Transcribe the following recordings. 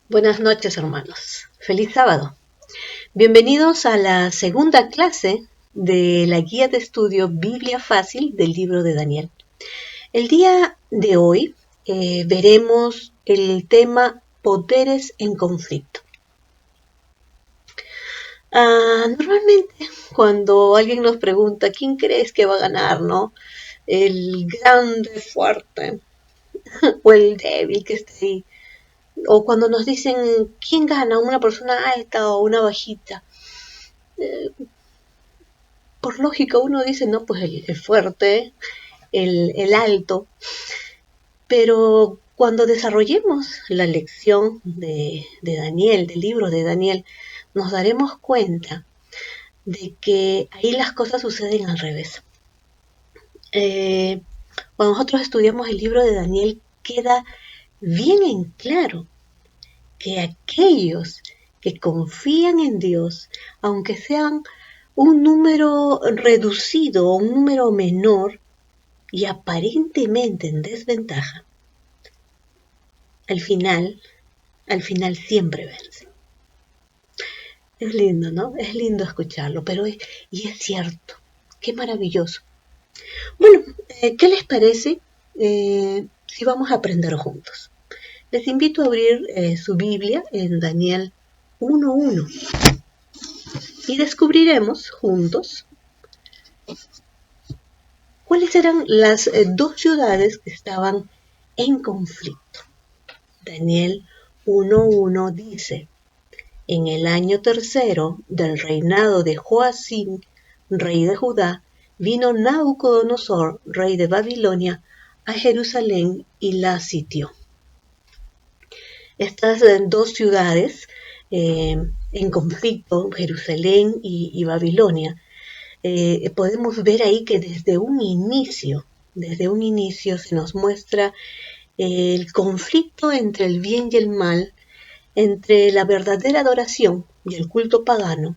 Buenas noches, hermanos. Feliz sábado. Bienvenidos a la segunda clase de la guía de estudio Biblia Fácil del libro de Daniel. El día de hoy veremos el tema poderes en conflicto. Normalmente cuando alguien nos pregunta ¿quién crees que va a ganar, no? El grande, fuerte o el débil que está ahí. O cuando nos dicen quién gana, una persona alta o una bajita. Por lógica uno dice, no, pues el fuerte, el alto, pero cuando desarrollemos la lección de Daniel, del libro de Daniel, nos daremos cuenta de que ahí las cosas suceden al revés. Cuando nosotros estudiamos el libro de Daniel, queda bien en claro que aquellos que confían en Dios, aunque sean un número reducido o un número menor, y aparentemente en desventaja, al final siempre vence. Es lindo, ¿no? Es lindo escucharlo, y es cierto. Qué maravilloso. Bueno, ¿qué les parece si vamos a aprender juntos? Les invito a abrir su Biblia en Daniel 1:1 y descubriremos juntos cuáles eran las dos ciudades que estaban en conflicto. Daniel 1:1 dice: en el año tercero del reinado de Joacim, rey de Judá, vino Nabucodonosor, rey de Babilonia, a Jerusalén y la sitió. Estas dos ciudades en conflicto, Jerusalén y Babilonia, podemos ver ahí que desde un inicio se nos muestra el conflicto entre el bien y el mal, entre la verdadera adoración y el culto pagano,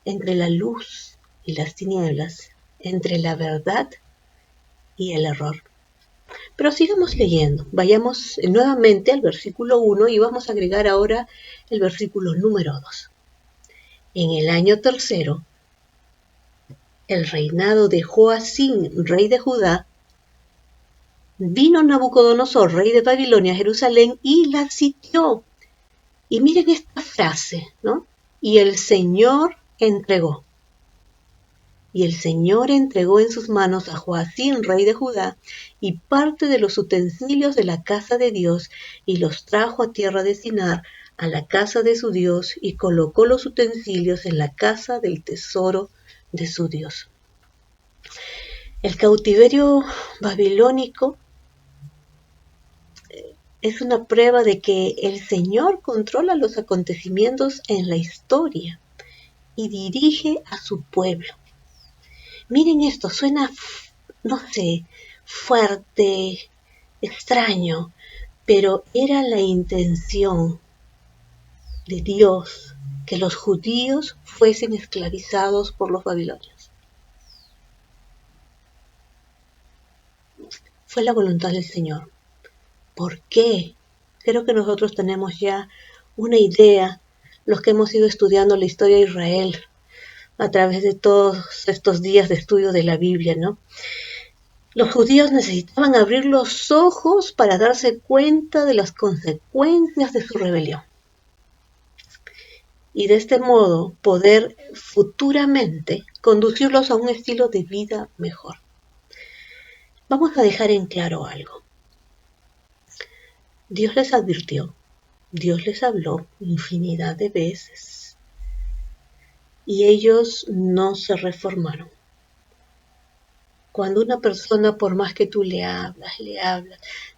entre la luz y las tinieblas, entre la verdad y el error. Pero sigamos leyendo, vayamos nuevamente al versículo 1 y vamos a agregar ahora el versículo número 2. En el año tercero, el reinado de Joacim, rey de Judá, vino Nabucodonosor, rey de Babilonia, a Jerusalén y la sitió. Y miren esta frase, ¿no? Y el Señor entregó en sus manos a Joacim, rey de Judá, y parte de los utensilios de la casa de Dios, y los trajo a tierra de Sinar, a la casa de su Dios, y colocó los utensilios en la casa del tesoro de su Dios. El cautiverio babilónico es una prueba de que el Señor controla los acontecimientos en la historia y dirige a su pueblo. Miren esto, suena, no sé, fuerte, extraño, pero era la intención de Dios que los judíos fuesen esclavizados por los babilonios. Fue la voluntad del Señor. ¿Por qué? Creo que nosotros tenemos ya una idea, los que hemos ido estudiando la historia de Israel a través de todos estos días de estudio de la Biblia, ¿no? Los judíos necesitaban abrir los ojos para darse cuenta de las consecuencias de su rebelión. Y de este modo poder futuramente conducirlos a un estilo de vida mejor. Vamos a dejar en claro algo. Dios les advirtió, Dios les habló infinidad de veces y ellos no se reformaron. Cuando una persona, por más que tú le hablas,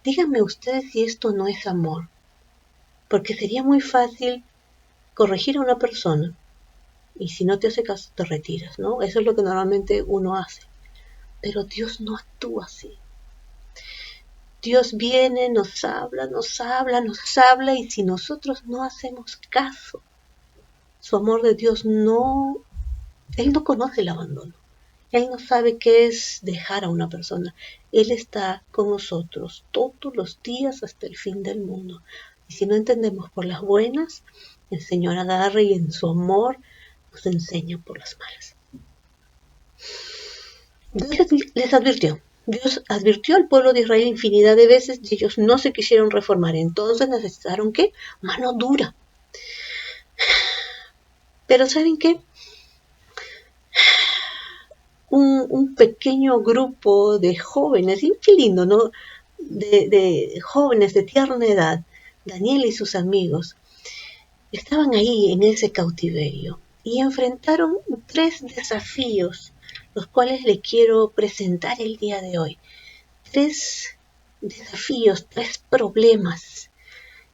díganme ustedes si esto no es amor, porque sería muy fácil corregir a una persona y si no te hace caso te retiras, ¿no? Eso es lo que normalmente uno hace. Pero Dios no actúa así. Dios viene, nos habla y si nosotros no hacemos caso, su amor de Dios Él no conoce el abandono. Él no sabe qué es dejar a una persona. Él está con nosotros todos los días hasta el fin del mundo. Y si no entendemos por las buenas, el Señor agarra y en su amor nos enseña por las malas. Dios les advirtió. Dios advirtió al pueblo de Israel infinidad de veces y ellos no se quisieron reformar. Entonces necesitaron, ¿qué? Mano dura. Pero ¿saben qué? Un pequeño grupo de jóvenes, y qué lindo, ¿no? De jóvenes de tierna edad, Daniel y sus amigos, estaban ahí en ese cautiverio y enfrentaron 3 desafíos, los cuales le quiero presentar el día de hoy. 3 desafíos, 3 problemas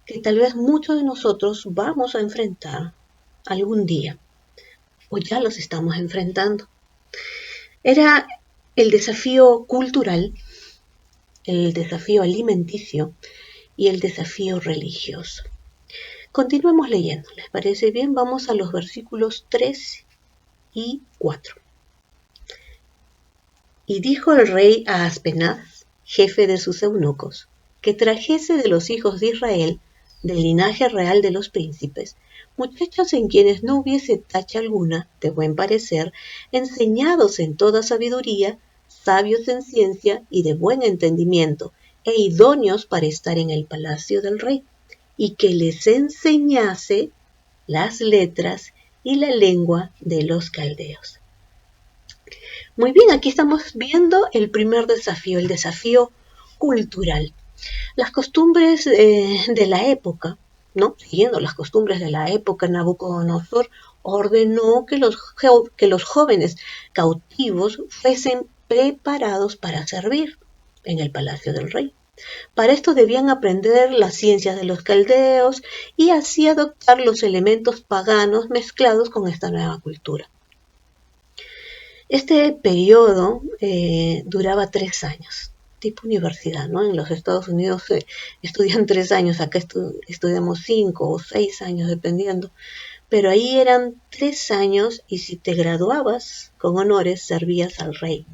que tal vez muchos de nosotros vamos a enfrentar algún día, o ya los estamos enfrentando. Era el desafío cultural, el desafío alimenticio y el desafío religioso. Continuemos leyendo, ¿les parece bien? Vamos a los versículos 3 y 4. Y dijo el rey a Aspenaz, jefe de sus eunucos, que trajese de los hijos de Israel, del linaje real de los príncipes, muchachos en quienes no hubiese tacha alguna, de buen parecer, enseñados en toda sabiduría, sabios en ciencia y de buen entendimiento, e idóneos para estar en el palacio del rey, y que les enseñase las letras y la lengua de los caldeos. Muy bien, aquí estamos viendo el primer desafío, el desafío cultural. Las costumbres de la época, ¿no? Siguiendo las costumbres de la época, Nabucodonosor ordenó que los jóvenes cautivos fuesen preparados para servir en el palacio del rey. Para esto debían aprender las ciencias de los caldeos y así adoptar los elementos paganos mezclados con esta nueva cultura. Este periodo duraba 3 años, tipo universidad, ¿no? En los Estados Unidos estudian 3 años, acá estudiamos 5 o 6 años, dependiendo. Pero ahí eran 3 años y si te graduabas con honores, servías al rey.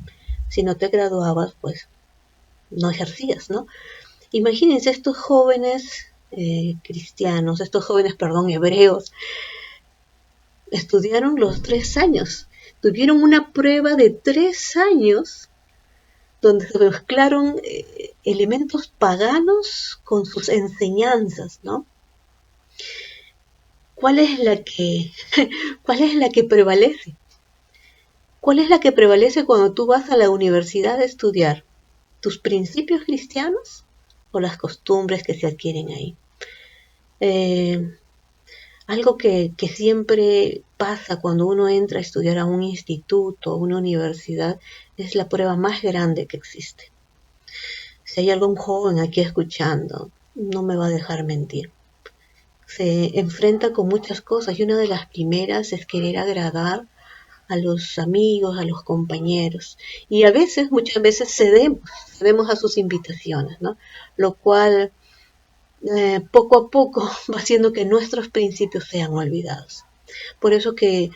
Si no te graduabas, pues no ejercías, ¿no? Imagínense estos jóvenes cristianos, hebreos, estudiaron los 3 años. Tuvieron una prueba de 3 años donde se mezclaron elementos paganos con sus enseñanzas, ¿no? ¿Cuál es la que prevalece? ¿Cuál es la que prevalece cuando tú vas a la universidad a estudiar? ¿Tus principios cristianos o las costumbres que se adquieren ahí? Algo que siempre pasa cuando uno entra a estudiar a un instituto, a una universidad, es la prueba más grande que existe. Si hay algún joven aquí escuchando, no me va a dejar mentir. Se enfrenta con muchas cosas y una de las primeras es querer agradar a los amigos, a los compañeros. Y muchas veces cedemos a sus invitaciones, ¿no? Lo cual poco a poco va haciendo que nuestros principios sean olvidados. Por eso que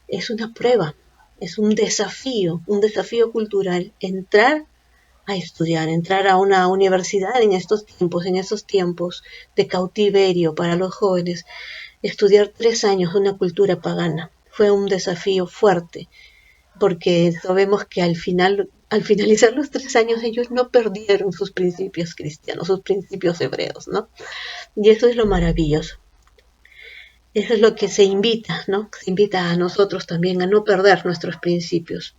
es una prueba, es un desafío cultural entrar a estudiar, entrar a una universidad en esos tiempos de cautiverio para los jóvenes. Estudiar 3 años una cultura pagana fue un desafío fuerte, porque sabemos que al finalizar los 3 años ellos no perdieron sus principios cristianos, sus principios hebreos, ¿no? Y eso es lo maravilloso. Eso es lo que se invita, ¿no? Se invita a nosotros también a no perder nuestros principios.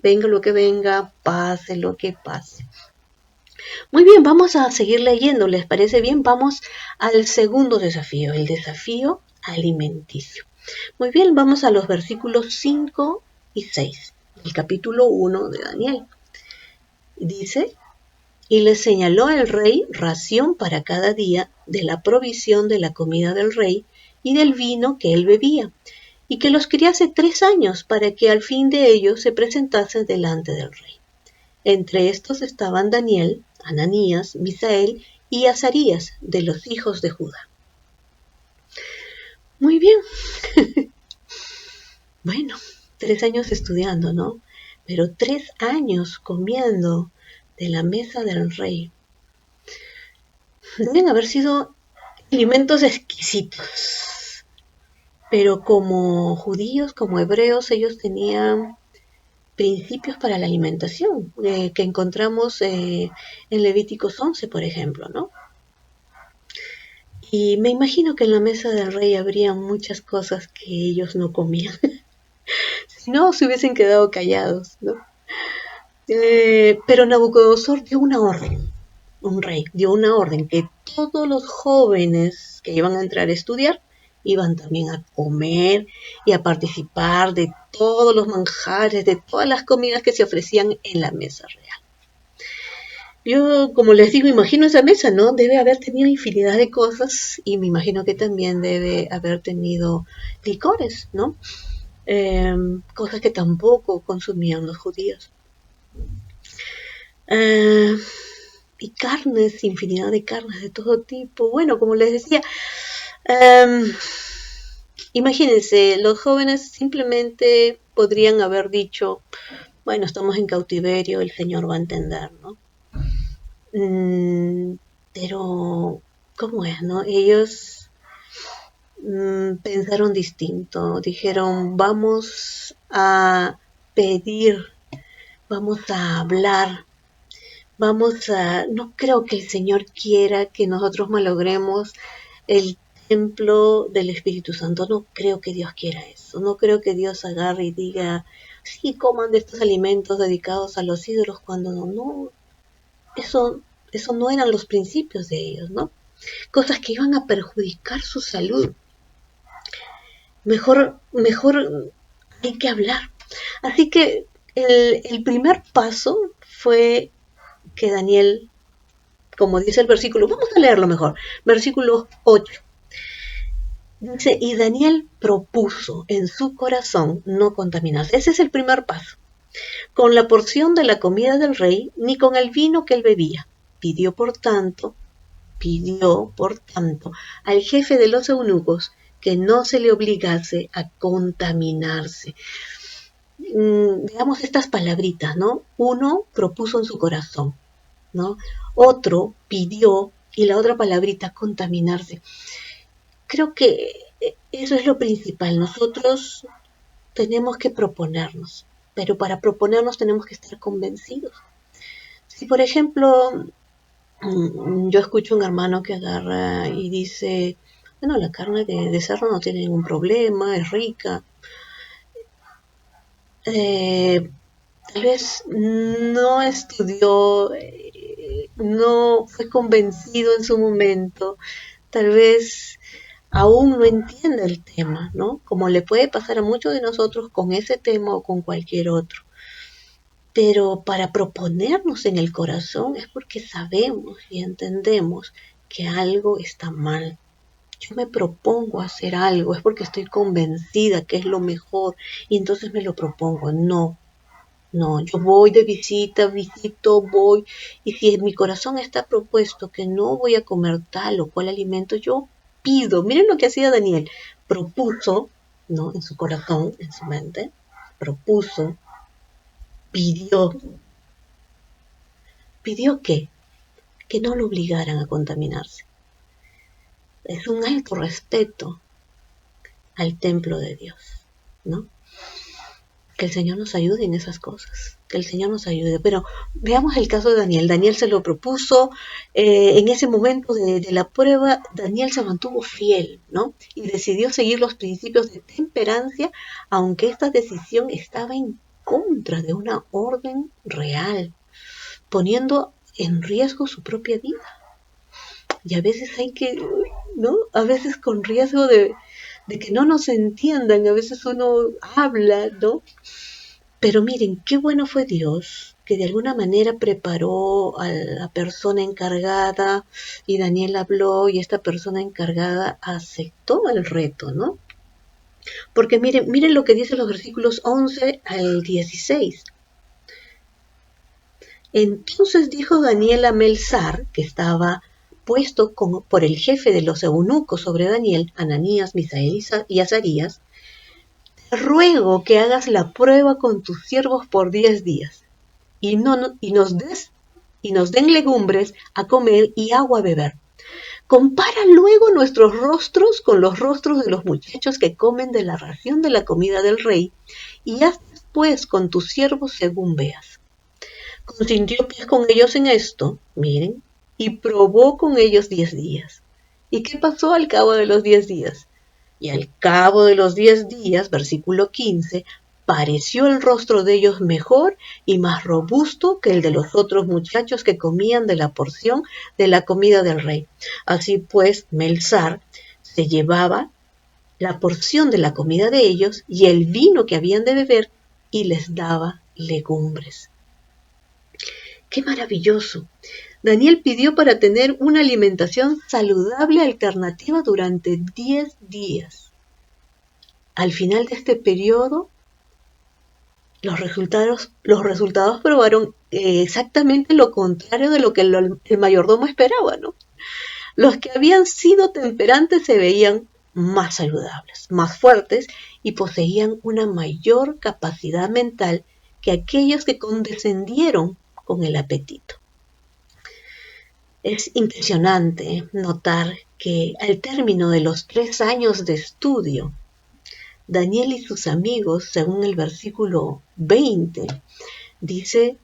Venga lo que venga, pase lo que pase. Muy bien, vamos a seguir leyendo. ¿Les parece bien? Vamos al segundo desafío, el desafío alimenticio. Muy bien, vamos a los versículos 5 y 6 del capítulo 1 de Daniel. Dice: y les señaló el rey ración para cada día de la provisión de la comida del rey y del vino que él bebía, y que los criase 3 años para que al fin de ellos se presentasen delante del rey. Entre estos estaban Daniel, Ananías, Misael y Azarías, de los hijos de Judá. Muy bien. Bueno, 3 años estudiando, ¿no? Pero 3 años comiendo de la mesa del rey. Deben haber sido alimentos exquisitos. Pero como judíos, como hebreos, ellos tenían principios para la alimentación, que encontramos en Levíticos 11, por ejemplo, ¿no? Y me imagino que en la mesa del rey habría muchas cosas que ellos no comían, si no se hubiesen quedado callados, ¿no? Pero Nabucodonosor dio una orden, un rey, dio una orden que todos los jóvenes que iban a entrar a estudiar iban también a comer y a participar de todos los manjares, de todas las comidas que se ofrecían en la mesa real. Yo, como les digo, imagino esa mesa, ¿no? Debe haber tenido infinidad de cosas y me imagino que también debe haber tenido licores, ¿no? Cosas que tampoco consumían los judíos. Eh, y carnes, infinidad de carnes de todo tipo. Bueno, como les decía, imagínense, los jóvenes simplemente podrían haber dicho, bueno, estamos en cautiverio, el Señor va a entender, ¿no? Pero, ¿cómo es, no? Ellos pensaron distinto, dijeron, vamos a pedir, vamos a hablar, no creo que el Señor quiera que nosotros malogremos el templo del Espíritu Santo, no creo que Dios quiera eso, no creo que Dios agarre y diga, sí, coman de estos alimentos dedicados a los ídolos, cuando no, eso no eran los principios de ellos, ¿no? Cosas que iban a perjudicar su salud. Mejor hay que hablar. Así que el primer paso fue que Daniel, como dice el versículo, vamos a leerlo mejor, versículo 8. Dice, y Daniel propuso en su corazón no contaminarse. Ese es el primer paso. Con la porción de la comida del rey, ni con el vino que él bebía. Pidió por tanto al jefe de los eunucos que no se le obligase a contaminarse. Veamos estas palabritas, ¿no? Uno propuso en su corazón, ¿no? Otro pidió y la otra palabrita, contaminarse. Creo que eso es lo principal. Nosotros tenemos que proponernos, pero para proponernos tenemos que estar convencidos. Si, por ejemplo, yo escucho un hermano que agarra y dice, bueno, la carne de cerdo no tiene ningún problema, es rica. Tal vez no estudió, no fue convencido en su momento, tal vez aún no entiende el tema, ¿no? Como le puede pasar a muchos de nosotros con ese tema o con cualquier otro. Pero para proponernos en el corazón es porque sabemos y entendemos que algo está mal. Yo me propongo hacer algo, es porque estoy convencida que es lo mejor y entonces me lo propongo. No, yo voy de visito, voy, y si en mi corazón está propuesto que no voy a comer tal o cual alimento, yo pido. Miren lo que hacía Daniel. Propuso, ¿no? En su corazón, en su mente, propuso, pidió. ¿Pidió qué? Que no lo obligaran a contaminarse. Es un alto respeto al templo de Dios, ¿no? Que el Señor nos ayude en esas cosas, que el Señor nos ayude. Pero veamos el caso de Daniel. Daniel se lo propuso, en ese momento de la prueba, Daniel se mantuvo fiel, ¿no? Y decidió seguir los principios de temperancia, aunque esta decisión estaba en contra de una orden real, poniendo en riesgo su propia vida. Y a veces hay que, ¿no? A veces con riesgo de que no nos entiendan, a veces uno habla, ¿no? Pero miren, qué bueno fue Dios, que de alguna manera preparó a la persona encargada y Daniel habló y esta persona encargada aceptó el reto, ¿no? Porque miren lo que dicen los versículos 11 al 16. Entonces dijo Daniel a Melzar, que estaba puesto por el jefe de los eunucos sobre Daniel, Ananías, Misael y Azarías, te ruego que hagas la prueba con tus siervos por 10 días, y nos den legumbres a comer y agua a beber, Compara luego nuestros rostros con los rostros de los muchachos que comen de la ración de la comida del rey, y haz después con tus siervos según veas. Consintió pues con ellos en esto, miren, y probó con ellos 10 días. ¿Y qué pasó al cabo de los 10 días? Y al cabo de los 10 días, versículo 15, pareció el rostro de ellos mejor y más robusto que el de los otros muchachos que comían de la porción de la comida del rey. Así pues, Melzar se llevaba la porción de la comida de ellos y el vino que habían de beber y les daba legumbres. ¡Qué maravilloso! Daniel pidió para tener una alimentación saludable alternativa durante 10 días. Al final de este periodo, los resultados probaron exactamente lo contrario de lo que el mayordomo esperaba, ¿no? Los que habían sido temperantes se veían más saludables, más fuertes y poseían una mayor capacidad mental que aquellos que condescendieron con el apetito. Es impresionante notar que al término de los 3 años de estudio, Daniel y sus amigos, según el versículo 20, dice,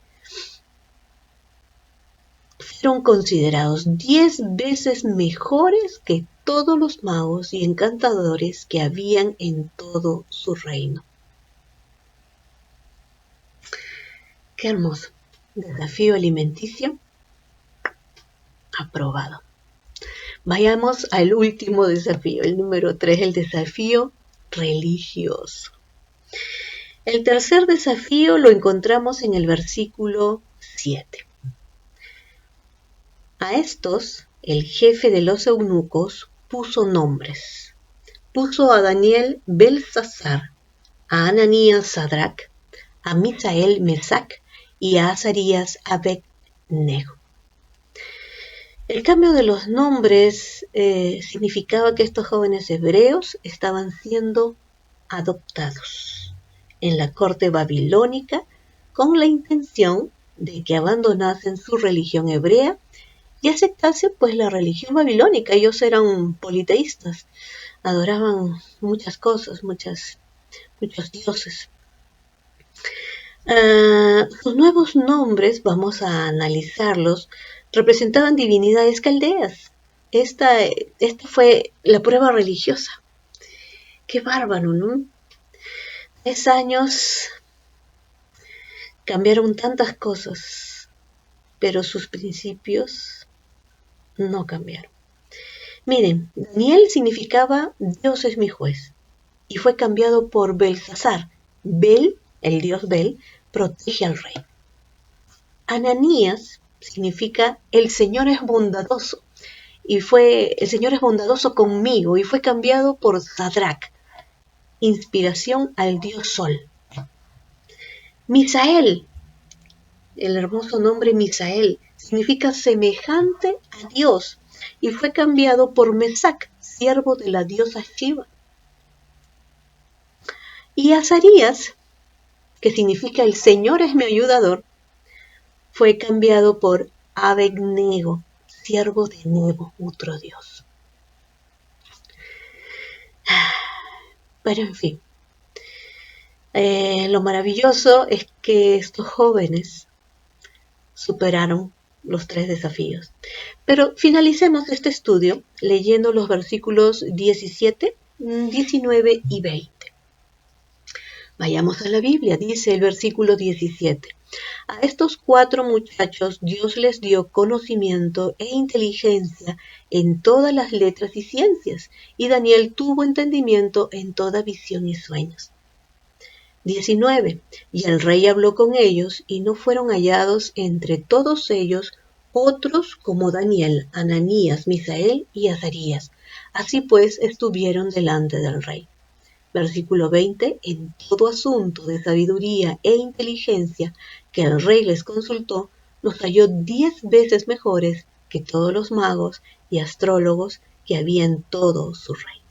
fueron considerados 10 veces mejores que todos los magos y encantadores que habían en todo su reino. Qué hermoso. Desafío alimenticio aprobado. Vayamos al último desafío, el número 3, el desafío religioso. El tercer desafío lo encontramos en el versículo 7. A estos, el jefe de los eunucos puso nombres. Puso a Daniel Belsasar, a Ananías Sadrac, a Misael Mesac y a Azarías Abed-nego. El cambio de los nombres significaba que estos jóvenes hebreos estaban siendo adoptados en la corte babilónica con la intención de que abandonasen su religión hebrea y aceptasen pues la religión babilónica. Ellos eran politeístas, adoraban muchas cosas, muchos dioses. Sus nuevos nombres, vamos a analizarlos, representaban divinidades caldeas. Esta fue la prueba religiosa. Qué bárbaro, ¿no? 3 años cambiaron tantas cosas, pero sus principios no cambiaron. Miren, Daniel significaba Dios es mi juez y fue cambiado por Belsasar. Bel, el dios Bel, protege al rey. Ananías significa el Señor es bondadoso y el Señor es bondadoso conmigo y fue cambiado por Sadrac, inspiración al dios Sol. Misael, el hermoso nombre Misael, significa semejante a Dios y fue cambiado por Mesac, siervo de la diosa Shiva. Y Azarías, que significa el Señor es mi ayudador, fue cambiado por Abed-nego, siervo de Nebo, otro dios. Pero en fin, lo maravilloso es que estos jóvenes superaron los 3 desafíos. Pero finalicemos este estudio leyendo los versículos 17, 19 y 20. Vayamos a la Biblia, dice el versículo 17. A estos 4 muchachos Dios les dio conocimiento e inteligencia en todas las letras y ciencias, y Daniel tuvo entendimiento en toda visión y sueños. 19. Y el rey habló con ellos, y no fueron hallados entre todos ellos otros como Daniel, Ananías, Misael y Azarías. Así pues estuvieron delante del rey. Versículo 20. En todo asunto de sabiduría e inteligencia que el rey les consultó, los halló 10 veces mejores que todos los magos y astrólogos que había en todo su reino.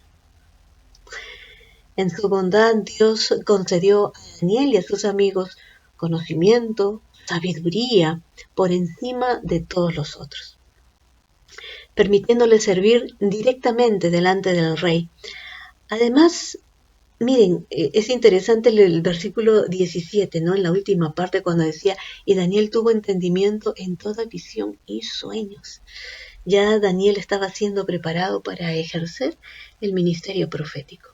En su bondad, Dios concedió a Daniel y a sus amigos conocimiento, sabiduría por encima de todos los otros. permitiéndole servir directamente delante del rey. Además, miren, es interesante el versículo 17, ¿no? En la última parte cuando decía, y Daniel tuvo entendimiento en toda visión y sueños. Ya Daniel estaba siendo preparado para ejercer el ministerio profético.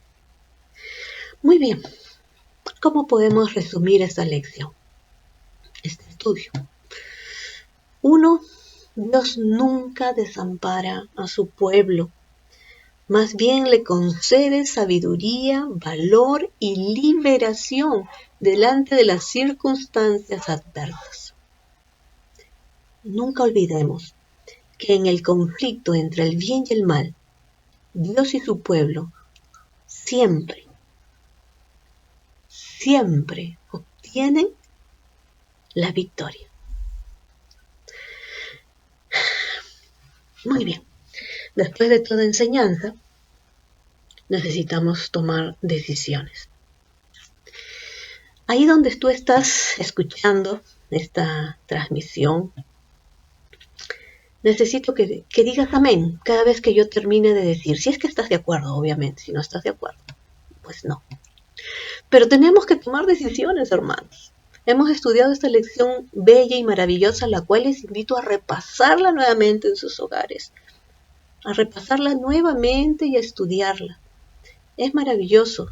Muy bien, ¿cómo podemos resumir esta lección, este estudio? 1. Dios nunca desampara a su pueblo. Más bien le concede sabiduría, valor y liberación delante de las circunstancias adversas. Nunca olvidemos que en el conflicto entre el bien y el mal, Dios y su pueblo siempre obtienen la victoria. Muy bien, después de toda enseñanza, necesitamos tomar decisiones. Ahí donde tú estás escuchando esta transmisión, necesito que digas amén cada vez que yo termine de decir, si es que estás de acuerdo, obviamente, si no estás de acuerdo, pues no. Pero tenemos que tomar decisiones, hermanos. Hemos estudiado esta lección bella y maravillosa, la cual les invito a repasarla nuevamente en sus hogares, a repasarla nuevamente y a estudiarla. Es maravilloso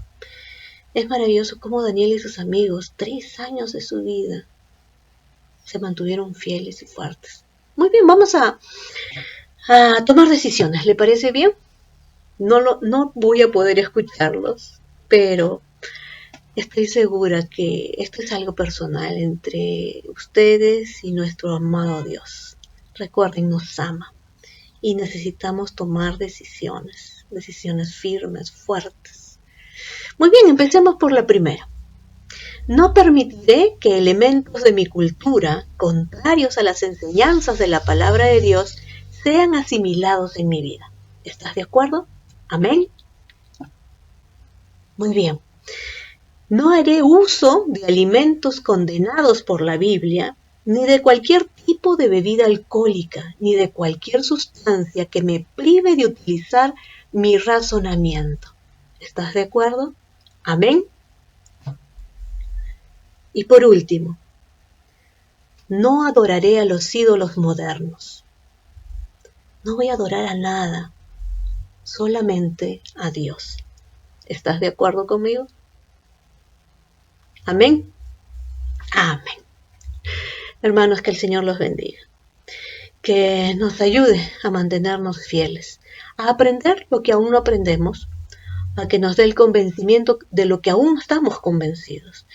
cómo Daniel y sus amigos, 3 años de su vida, se mantuvieron fieles y fuertes. Muy bien, vamos a tomar decisiones, ¿le parece bien? No voy a poder escucharlos, pero estoy segura que esto es algo personal entre ustedes y nuestro amado Dios. Recuerden, nos ama y necesitamos tomar decisiones firmes, fuertes. Muy bien, empecemos por la primera. No permitiré que elementos de mi cultura, contrarios a las enseñanzas de la palabra de Dios, sean asimilados en mi vida. ¿Estás de acuerdo? Amén. Muy bien. No haré uso de alimentos condenados por la Biblia, ni de cualquier tipo de bebida alcohólica, ni de cualquier sustancia que me prive de utilizar mi razonamiento. ¿Estás de acuerdo? Amén. Y por último, no adoraré a los ídolos modernos. No voy a adorar a nada, solamente a Dios. ¿Estás de acuerdo conmigo? Amén. Amén. Hermanos, que el Señor los bendiga. Que nos ayude a mantenernos fieles, a aprender lo que aún no aprendemos, a que nos dé el convencimiento de lo que aún no estamos convencidos,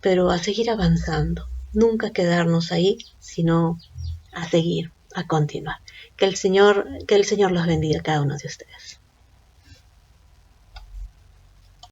pero a seguir avanzando, nunca quedarnos ahí, sino a seguir, a continuar. Que el Señor los bendiga a cada uno de ustedes.